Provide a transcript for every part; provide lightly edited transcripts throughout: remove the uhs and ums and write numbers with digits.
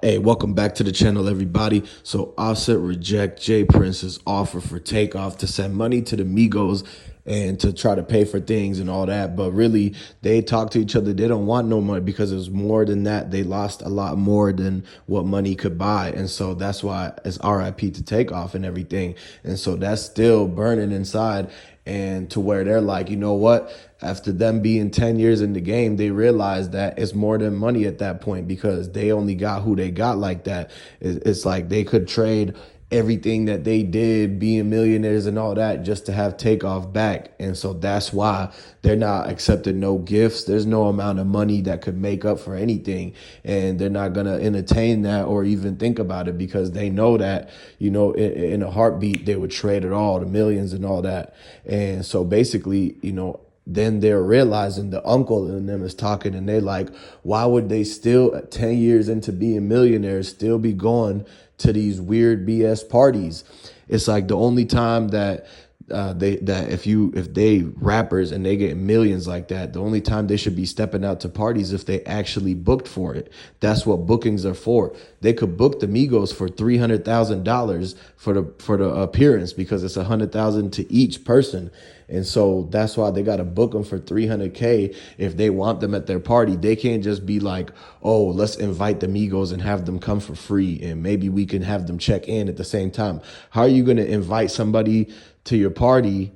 Hey, welcome back to the channel, everybody. So Offset reject Jay Prince's offer for Takeoff to send money to the Migos and to try to pay for things and all that. But really, they talk to each other. They don't want no money because it was more than that. They lost a lot more than what money could buy. And so that's why it's RIP to Takeoff and everything. And so that's still burning inside. And to where they're like, you know what? After them being 10 years in the game, they realized that it's more than money at that point because they only got who they got like that. It's like they could trade everything that they did, being millionaires and all that, just to have Takeoff back. And so that's why they're not accepting no gifts. There's no amount of money that could make up for anything. And they're not going to entertain that or even think about it because they know that, you know, in a heartbeat, they would trade it all, the millions and all that. And so basically, you know, then they're realizing the uncle in them is talking and they're like, why would they still, at 10 years into being millionaires, still be going to these weird BS parties? It's like the only time that if they rappers and they get millions like that, the only time they should be stepping out to parties if they actually booked for it. That's what bookings are for. They could book the Migos for $300,000 for the appearance because it's $100,000 to each person. And so that's why they got to book them for $300K if they want them at their party. They can't just be like, oh, let's invite the Migos and have them come for free and maybe we can have them check in at the same time. How are you going to invite somebody to your party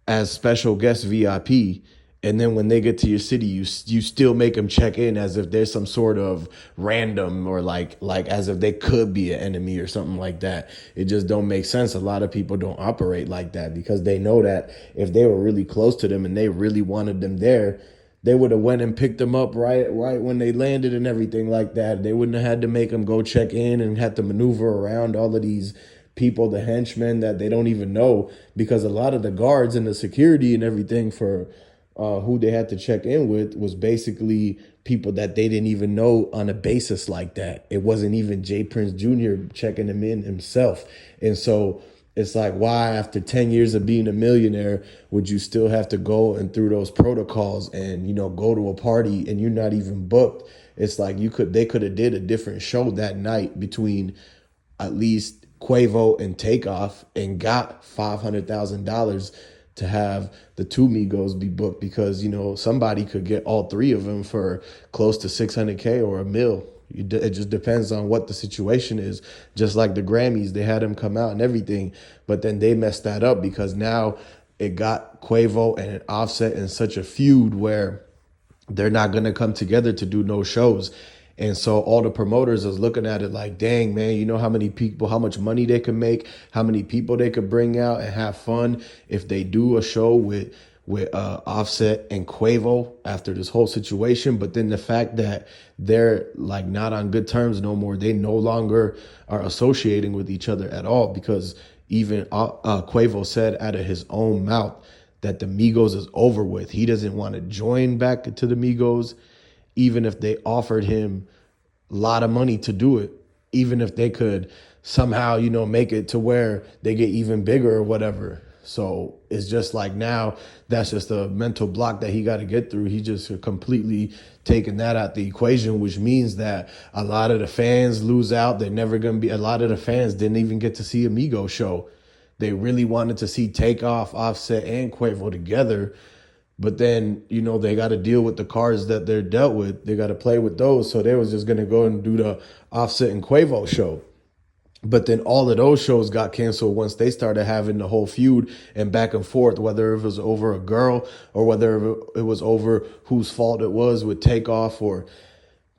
as special guest VIP, and then when they get to your city, you still make them check in as if there's some sort of random or like as if they could be an enemy or something like that? It just don't make sense. A lot of people don't operate like that because they know that if they were really close to them and they really wanted them there, they would have went and picked them up right when they landed and everything like that. They wouldn't have had to make them go check in and had to maneuver around all of these people, the henchmen that they don't even know, because a lot of the guards and the security and everything for who they had to check in with was basically people that they didn't even know on a basis like that. It wasn't even Jay Prince Jr. checking them in himself. And so it's like, why after 10 years of being a millionaire would you still have to go and through those protocols and, you know, go to a party and you're not even booked? It's like they could have did a different show that night between at least Quavo and Takeoff and got $500,000 to have the two Migos be booked because, you know, somebody could get all three of them for close to $600K or $1 million. It just depends on what the situation is. Just like the Grammys, they had them come out and everything, but then they messed that up because now it got Quavo and Offset in such a feud where they're not going to come together to do no shows. And so all the promoters is looking at it like, dang, man, you know how many people, how much money they could make, how many people they could bring out and have fun if they do a show with Offset and Quavo after this whole situation. But then the fact that they're like not on good terms no more, they no longer are associating with each other at all because even Quavo said out of his own mouth that the Migos is over with. He doesn't want to join back to the Migos, even if they offered him a lot of money to do it, even if they could somehow, you know, make it to where they get even bigger or whatever. So it's just like now that's just a mental block that he got to get through. He just completely taken that out the equation, which means that a lot of the fans lose out. They're never going to be, a lot of the fans didn't even get to see a Migos show. They really wanted to see Takeoff, Offset, and Quavo together. But then, you know, they got to deal with the cards that they're dealt with. They got to play with those. So they was just going to go and do the Offset and Quavo show. But then all of those shows got canceled once they started having the whole feud and back and forth, whether it was over a girl or whether it was over whose fault it was with Takeoff, or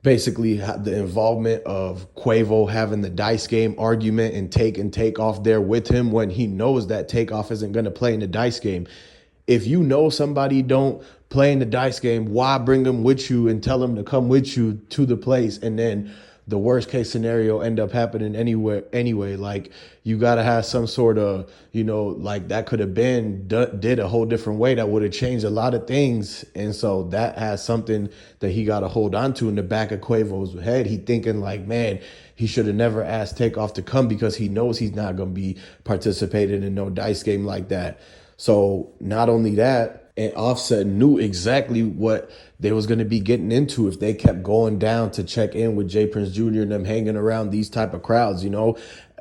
basically the involvement of Quavo having the dice game argument and Takeoff there with him when he knows that Takeoff isn't going to play in the dice game. If you know somebody don't play in the dice game, why bring them with you and tell them to come with you to the place? And then the worst case scenario end up happening anyway. Like, you got to have some sort of, you know, like that could have been did a whole different way that would have changed a lot of things. And so that has something that he got to hold on to in the back of Quavo's head. He thinking like, man, he should have never asked Takeoff to come because he knows he's not going to be participating in no dice game like that. So not only that, and Offset knew exactly what they was going to be getting into if they kept going down to check in with Jay Prince Jr. and them hanging around these type of crowds,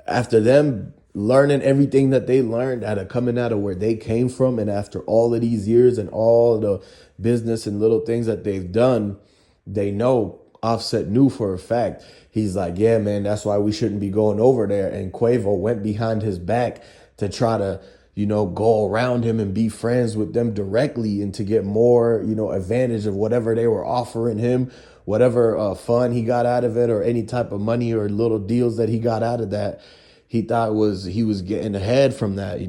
after them learning everything that they learned coming out of where they came from, and after all of these years and all the business and little things that they've done, they know Offset knew for a fact. He's like, yeah, man, that's why we shouldn't be going over there. And Quavo went behind his back to try to, go around him and be friends with them directly and to get more, advantage of whatever they were offering him, whatever fun he got out of it or any type of money or little deals that he got out of that. He thought he was getting ahead from that,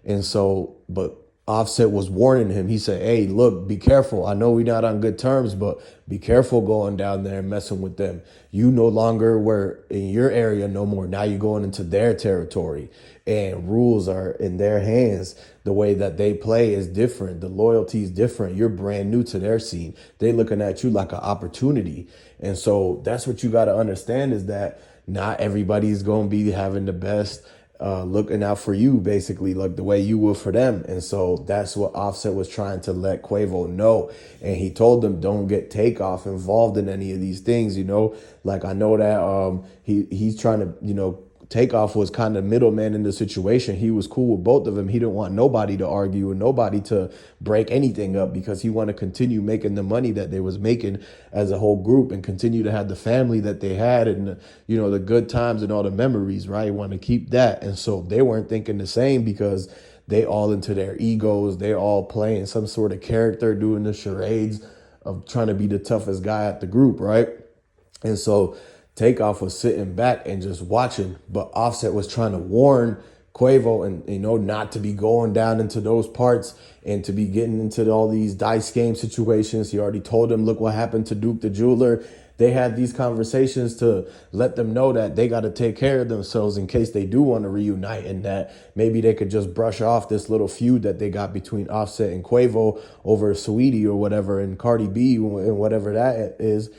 And so, but Offset was warning him. He said, hey, look, be careful. I know we're not on good terms, but be careful going down there and messing with them. You no longer were in your area no more. Now you're going into their territory and rules are in their hands. The way that they play is different. The loyalty is different. You're brand new to their scene. They looking at you like an opportunity. And so that's what you got to understand is that not everybody's going to be having the best looking out for you, basically, like the way you will for them. And so that's what Offset was trying to let Quavo know. And he told them, don't get Takeoff involved in any of these things, Like, I know that he's trying to, Takeoff was kind of middleman in the situation. He was cool with both of them. He didn't want nobody to argue and nobody to break anything up because he wanted to continue making the money that they was making as a whole group and continue to have the family that they had and, the good times and all the memories, right? Want to keep that. And so they weren't thinking the same because they all into their egos. They all playing some sort of character, doing the charades of trying to be the toughest guy at the group, right? And so Takeoff was sitting back and just watching, but Offset was trying to warn Quavo and, not to be going down into those parts and to be getting into all these dice game situations. He already told him, look what happened to Duke the Jeweler. They had these conversations to let them know that they got to take care of themselves in case they do want to reunite and that maybe they could just brush off this little feud that they got between Offset and Quavo over Saweetie or whatever and Cardi B and whatever that is.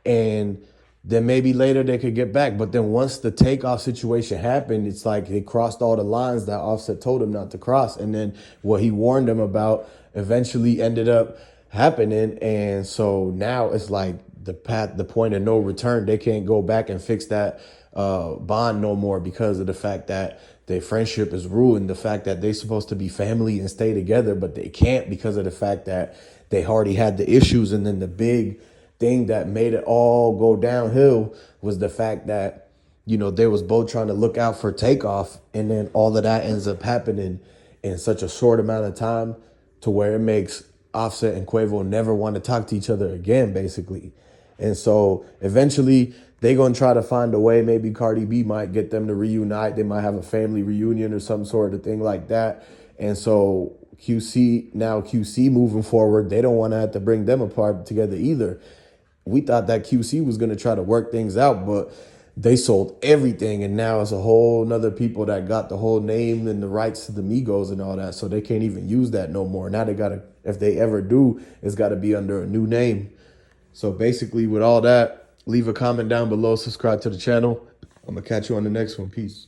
And then maybe later they could get back. But then once the Takeoff situation happened, it's like they crossed all the lines that Offset told him not to cross. And then what he warned them about eventually ended up happening. And so now it's like the point of no return. They can't go back and fix that bond no more because of the fact that their friendship is ruined. The fact that they're supposed to be family and stay together, but they can't because of the fact that they already had the issues. And then the big thing that made it all go downhill was the fact that, they was both trying to look out for Takeoff. And then all of that ends up happening in such a short amount of time to where it makes Offset and Quavo never want to talk to each other again, basically. And so eventually they going to try to find a way. Maybe Cardi B might get them to reunite. They might have a family reunion or some sort of thing like that. And so QC moving forward, they don't want to have to bring them apart together either. We thought that QC was going to try to work things out, but they sold everything. And now it's a whole nother people that got the whole name and the rights to the Migos and all that. So they can't even use that no more. Now they got to, if they ever do, it's got to be under a new name. So basically with all that, leave a comment down below, subscribe to the channel. I'm going to catch you on the next one. Peace.